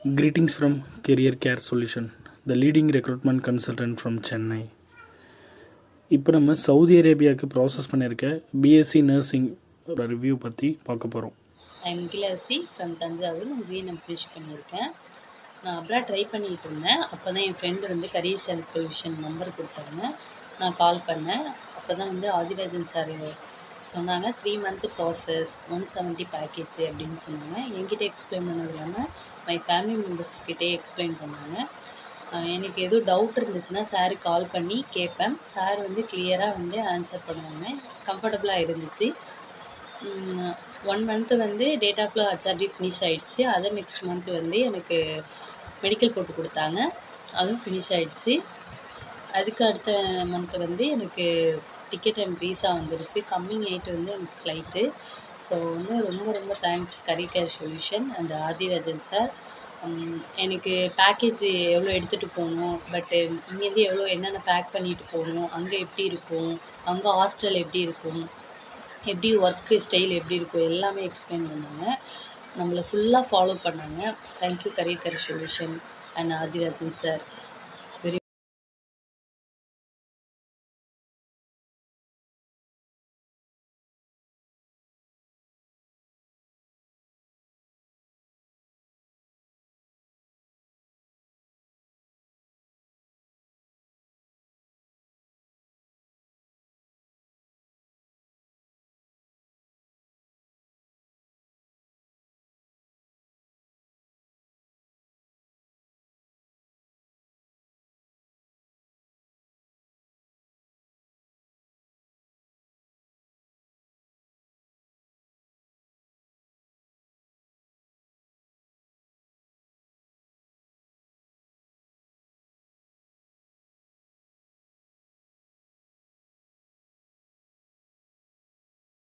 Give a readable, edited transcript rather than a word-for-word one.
Greetings from Career Care Solution, the leading recruitment consultant from Chennai. இப்போ நம்ம Saudi அரேபியாவுக்கு process பண்ணியிருக்க BSc nursing review பற்றி பார்க்க போகிறோம். ஐ எம் கிலசி ஃப்ரம் தஞ்சாவூர். நான் ஜிஎன்எம் ஃபினிஷ் பண்ணியிருக்கேன். நான் அப்ராட் ட்ரை பண்ணிகிட்டு இருந்தேன். அப்போ தான் என் ஃப்ரெண்டு வந்து கரியர் சொல்யூஷன் நம்பர் கொடுத்தாங்க. நான் கால் பண்ணேன். அப்போ தான் வந்து ஆதிராஜன் சார் சொன்னாங்க 3 month ப்ராசஸ் 170 பேக்கேஜ் அப்படின்னு சொன்னாங்க. என்கிட்ட எக்ஸ்பிளைன் பண்ணது இல்லாமல் மை ஃபேமிலி மெம்பர்ஸ்கிட்டே எக்ஸ்பிளைன் பண்ணாங்க. எனக்கு எதுவும் டவுட் இருந்துச்சுன்னா சாருக்கு கால் பண்ணி கேட்பேன். சார் வந்து கிளியராக வந்து ஆன்சர் பண்ணுவாங்க. கம்ஃபர்டபுளாக இருந்துச்சு. 1 month வந்து டேட் ஆஃப் ஹெச்ஆர்டி ஃபினிஷ் ஆகிடுச்சு. அதை நெக்ஸ்ட் மந்த் வந்து எனக்கு மெடிக்கல் போட்டு கொடுத்தாங்க. அதுவும் ஃபினிஷ் ஆகிடுச்சு. அதுக்கு அடுத்த மந்த் வந்து எனக்கு டிக்கெட் அண்ட் வீசா வந்துருச்சு. கம்மிங் 8 வந்து எனக்கு ஃப்ளைட்டு. ஸோ வந்து ரொம்ப ரொம்ப thanks career care solution and Adhirajan sir. எனக்கு பேக்கேஜ் எவ்வளோ எடுத்துகிட்டு போகணும், பட்டு இங்கேருந்து எவ்வளோ என்னென்ன பேக் பண்ணிட்டு போகணும், அங்கே எப்படி இருக்கும், அங்கே ஹாஸ்டல் எப்படி இருக்கும், எப்படி ஒர்க்கு ஸ்டைல் எப்படி இருக்கும், எல்லாமே எக்ஸ்பிளைன் பண்ணாங்க. நம்மளை ஃபுல்லாக ஃபாலோ பண்ணாங்க. Thank you career care solution and Adhirajan sir.